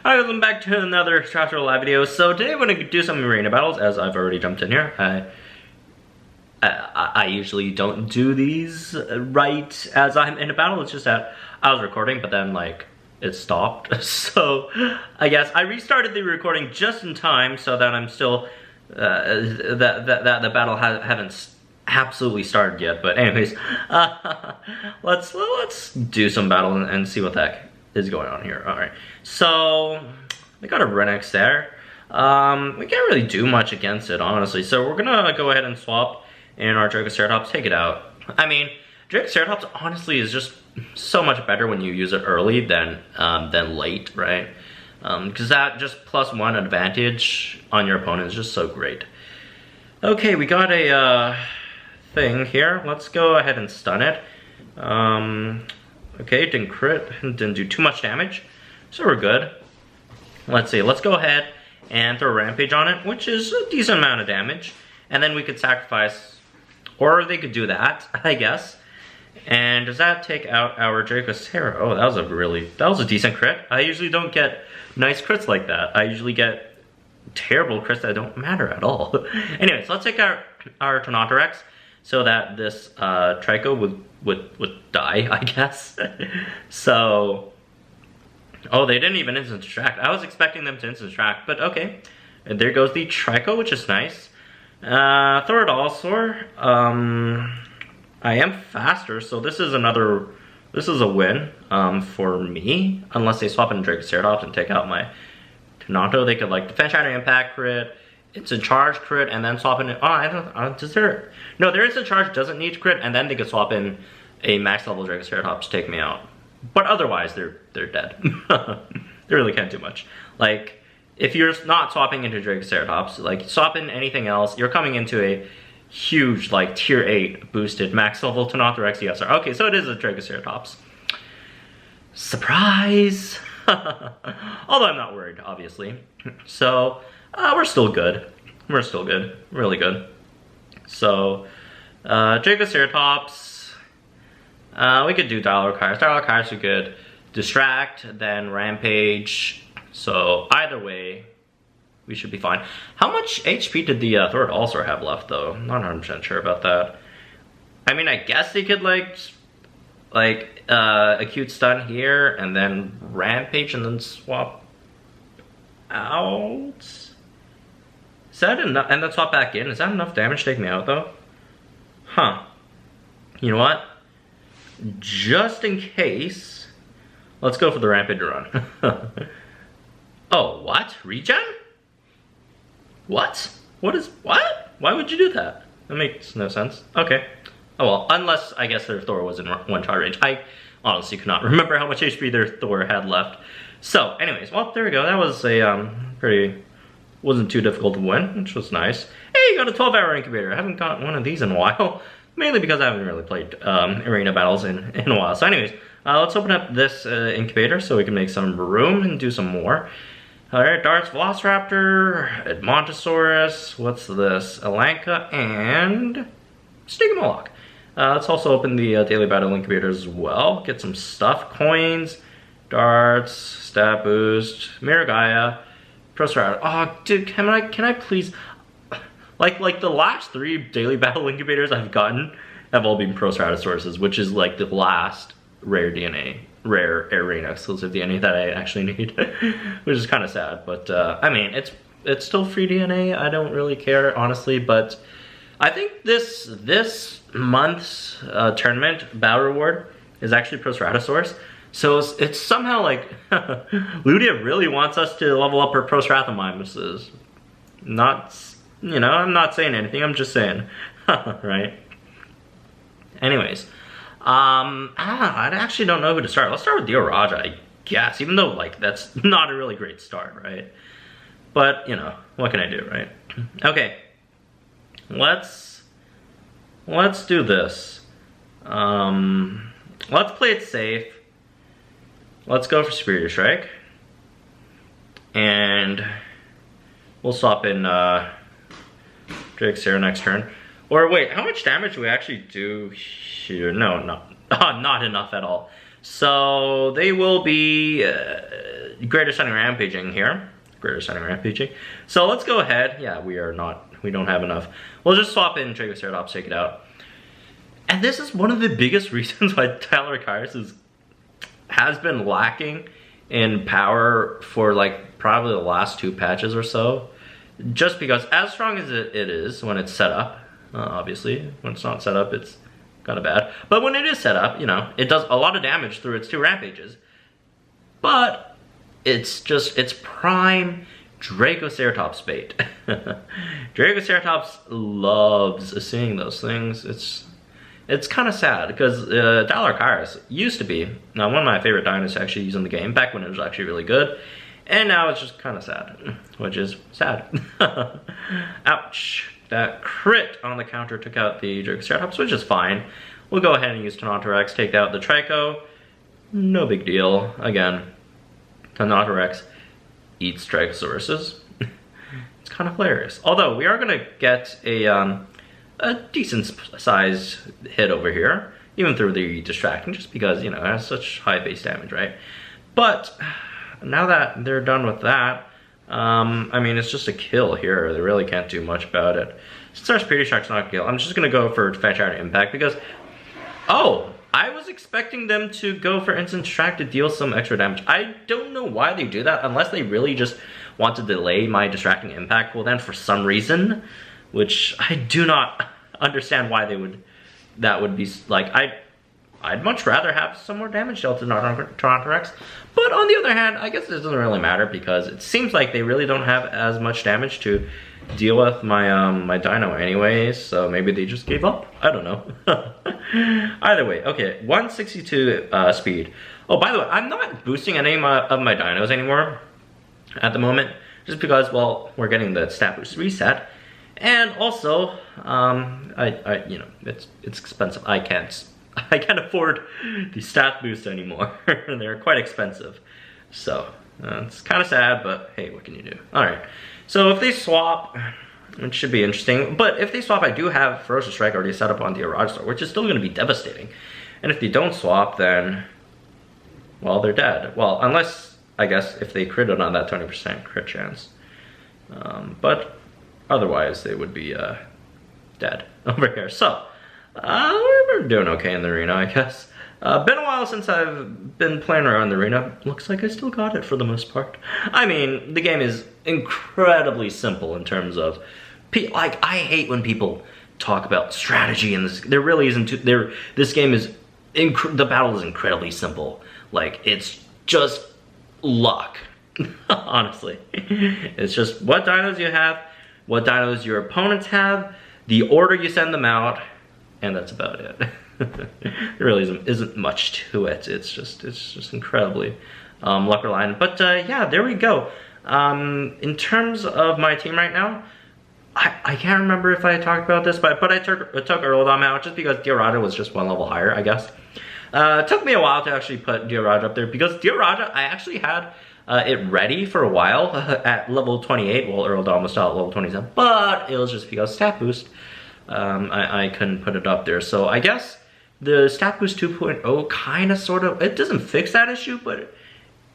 Alright, welcome back to another Structural Live video. So today we're going to do some arena battles, as I've already jumped in here. I usually don't do these right as I'm in a battle. It's just that I was recording, but then like it stopped. So I guess I restarted the recording just in time so that I'm still that the battle haven't absolutely started yet. But anyways, let's do some battle and see what the heck is going on here. All right, so we got a Utarinex there. We can't really do much against it, honestly. So we're gonna go ahead and swap in our Dracoceratops, take it out. I mean, Dracoceratops honestly is just so much better when you use it early than late, right? Because that just +1 advantage on your opponent is just so great. Okay, we got a thing here. Let's go ahead and stun it. Okay, didn't crit, didn't do too much damage, so we're good. Let's see, let's go ahead and throw a Rampage on it, which is a decent amount of damage. And then we could sacrifice, or they could do that, I guess. And does that take out our Dracoceratops? Oh, that was a decent crit. I usually don't get nice crits like that. I usually get terrible crits that don't matter at all. Anyways, let's take our Tenontorex so that this Trico would die, I guess. So, oh, they didn't even instant distract. I was expecting them to instant distract, but okay. And there goes the Trico, which is nice. Diorajasaur. I am faster, so this is a win for me. Unless they swap in Dracoceratops and take out my Tenonto, they could like defense shatter impact crit, instant charge crit, and then swap in. Oh, I don't. Does there? No, their instant charge doesn't need crit, and then they could swap in a max level Dracoceratops to take me out. But otherwise, they're dead. They really can't do much. Like, if you're not swapping into Dracoceratops, like swap in anything else, you're coming into a huge like tier 8 boosted max level Tenontorex ESR. Okay, so it is a Dracoceratops. Surprise! Although I'm not worried, obviously. So we're still good. We're still good. Really good. So Dracoceratops. We could do Diloracheirus. Diloracheirus we could distract, then Rampage. So either way, we should be fine. How much HP did the Diorajasaur have left, though? I'm not 100% sure about that. I mean, I guess they could like acute stun here, and then Rampage, and then swap out. Is that enough? And then swap back in. Is that enough damage to take me out, though? Huh. You know what? Just in case, let's go for the Rampage run. Oh, what? Regen? What? What? Why would you do that? That makes no sense. Okay. Oh well, unless I guess their Thor was in one shot range. I honestly could not remember how much HP their Thor had left. So, anyways, well, there we go. That was a wasn't too difficult to win, which was nice. Hey, you got a 12-hour incubator. I haven't got one of these in a while. Mainly because I haven't really played arena battles in a while. So anyways, let's open up this incubator so we can make some room and do some more. Alright, Darts, Velociraptor, Edmontosaurus, what's this? Elanka, and Stigmalock. Let's also open the daily battle incubators as well. Get some stuff, coins, darts, stat boost, Miragaia, Proceratops. Oh, dude, can I please... Like the last 3 daily battle incubators I've gotten have all been Proceratops, which is like the last rare arena exclusive DNA that I actually need, which is kind of sad. But I mean, it's still free DNA. I don't really care, honestly. But I think this month's tournament battle reward is actually Proceratops. So it's somehow like Ludia really wants us to level up her Proceratops. Not. You know, I'm not saying anything, I'm just saying, right? Anyways, I actually don't know who to start. Let's start with DIORAJA, I guess, even though, like, that's not a really great start, right? But, you know, what can I do, right? Okay, let's do this. Let's play it safe. Let's go for Superior Strike. And we'll swap in, Dracoceratops next turn. Or wait, how much damage do we actually do here? No, not enough at all. So they will be Greater Stunning Rampaging here. Greater Stunning Rampaging. So let's go ahead. Yeah, we don't have enough. We'll just swap in Dracoceratops, take it out. And this is one of the biggest reasons why Diloracheirus has been lacking in power for like probably the last 2 patches or so. Just because as strong as it is when it's set up, obviously, when it's not set up, it's kind of bad. But when it is set up, you know, it does a lot of damage through its 2 rampages. But it's prime Dracoceratops bait. Dracoceratops loves seeing those things. It's kind of sad because Diloracheirus used to be one of my favorite dinos to actually use in the game back when it was actually really good. And now it's just kind of sad, which is sad. Ouch. That crit on the counter took out the Dracoceratops, which is fine. We'll go ahead and use Tenontorex, take out the Trico. No big deal. Again, Tenontorex eats Trykosaurus. It's kind of hilarious. Although, we are going to get a decent sized hit over here, even through the distracting, just because, you know, it has such high base damage, right? But now that they're done with that, I mean, it's just a kill here. They really can't do much about it. Since our Speedy Shark's not a kill, I'm just gonna go for Fetch Out Impact because, oh, I was expecting them to go for Instant Distract to deal some extra damage. I don't know why they do that, unless they really just want to delay my Distracting Impact cooldown for some reason, which I do not understand why they would, that would be, like, I'd much rather have some more damage dealt to Tenontorex. But on the other hand, I guess it doesn't really matter because it seems like they really don't have as much damage to deal with my my dino anyways, so maybe they just gave up. I don't know. Either way, okay, 162 speed. Oh, by the way, I'm not boosting any of my dinos anymore at the moment, just because, well, we're getting the stat boost reset. And also, you know, it's expensive. I can't afford the stat boost anymore. They're quite expensive. So, it's kind of sad, but hey, what can you do? Alright, so if they swap, it should be interesting. But if they swap, I do have Ferocious Strike already set up on Diorajasaur, which is still going to be devastating. And if they don't swap, then, well, they're dead. Well, unless, I guess, if they critted on that 20% crit chance. But otherwise, they would be dead over here. So, we're doing okay in the arena, I guess. Been a while since I've been playing around the arena. Looks like I still got it for the most part. I mean, the game is incredibly simple in terms of, like, I hate when people talk about strategy and this. There really isn't. This game is, the battle is incredibly simple. Like, it's just luck. Honestly, it's just what dinos you have, what dinos your opponents have, the order you send them out. And that's about it. There really isn't much to it. It's just incredibly luck reliant. But yeah, there we go. In terms of my team right now, I can't remember if I talked about this, but I took Erlikospyx out just because Dioraja was just 1 level higher, I guess. It took me a while to actually put Dioraja up there because Dioraja, I actually had it ready for a while at level 28. Well, Erlikospyx was still at level 27, but it was just because stat boost. I couldn't put it up there. So I guess the Stat Boost 2.0 kind of sort of, it doesn't fix that issue, but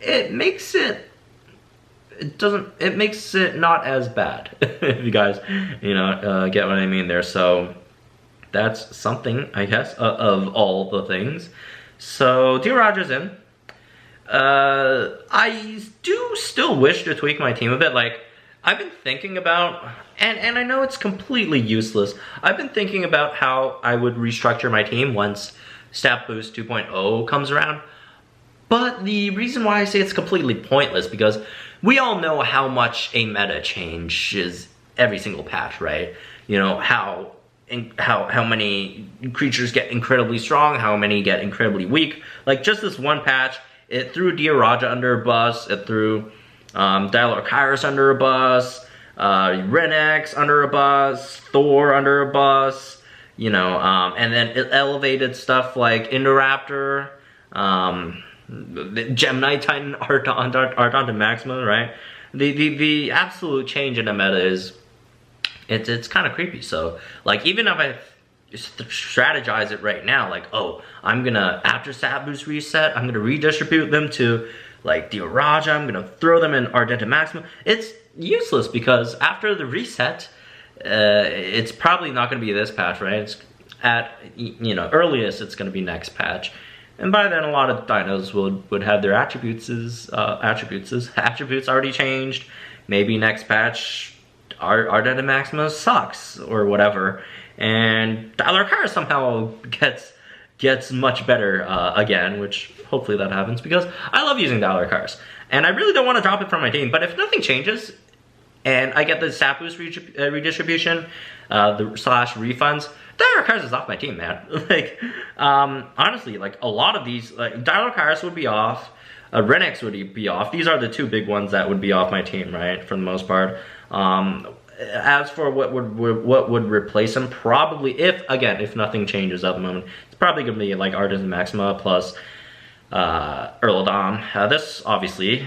it makes it makes it not as bad. If you guys, you know, get what I mean there. So that's something, I guess, of all the things. So Dioraja's in. I do still wish to tweak my team a bit. Like, I've been thinking about, and I know it's completely useless, I've been thinking about how I would restructure my team once Stat Boost 2.0 comes around. But the reason why I say it's completely pointless, because we all know how much a meta changes every single patch, right? You know, how many creatures get incredibly strong, how many get incredibly weak. Like, just this one patch, it threw Dioraja under a bus, it threw Diloracheirus under a bus, Utarinex under a bus, Thor under a bus, you know, and then it elevated stuff like Indoraptor, the Gemini Titan Ardon Maxima, right? The absolute change in the meta is, it's kind of creepy. So, like, even if I strategize it right now. Like, oh, I'm gonna, after stat boost reset, I'm gonna redistribute them to like Dioraja, I'm gonna throw them in Ardenta Maxima. It's useless because after the reset, it's probably not gonna be this patch, right? It's at, you know, earliest it's gonna be next patch. And by then a lot of dinos would have their attributes already changed. Maybe next patch Ardenta Maxima sucks or whatever. And Diloracheirus somehow gets much better again, which hopefully that happens because I love using Diloracheirus. And I really don't want to drop it from my team, but if nothing changes and I get the stat boost redistribution, the slash refunds, Diloracheirus is off my team, man. Like, honestly, like a lot of these, like Diloracheirus would be off, Renex would be off. These are the two big ones that would be off my team, right, for the most part. As for what would replace him, probably, if nothing changes at the moment, it's probably gonna be like Ardenta Maxima plus Erlodon. This obviously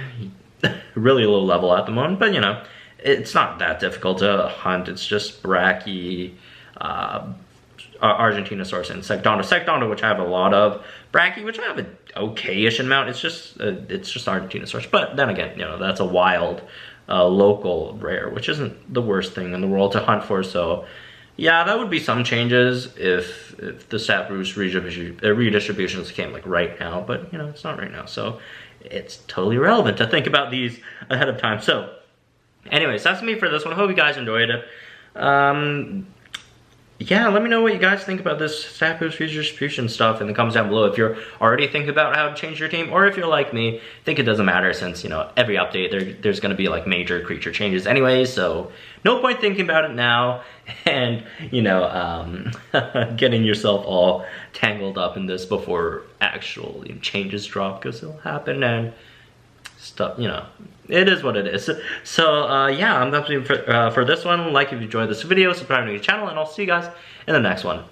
really low level at the moment, but you know, it's not that difficult to hunt. It's just Brachy, Argentinosaurus, and Sectondo, which I have a lot of. Brachy, which I have an okay-ish amount. It's just Argentinosaurus. But then again, you know, that's a wild, local rare, which isn't the worst thing in the world to hunt for. So, yeah, that would be some changes if the stat boost redistributions came like right now. But you know, it's not right now, so it's totally irrelevant to think about these ahead of time. So, anyways, that's me for this one. I hope you guys enjoyed it. Yeah, let me know what you guys think about this stat boost redistribution stuff in the comments down below. If you're already thinking about how to change your team, or if you're like me, think it doesn't matter since, you know, every update there's going to be like major creature changes anyway, so no point thinking about it now and, you know, getting yourself all tangled up in this before actual changes drop, because it'll happen and stuff, you know, it is what it is. So yeah, I'm definitely for this one. Like if you enjoyed this video, subscribe to the channel, and I'll see you guys in the next one.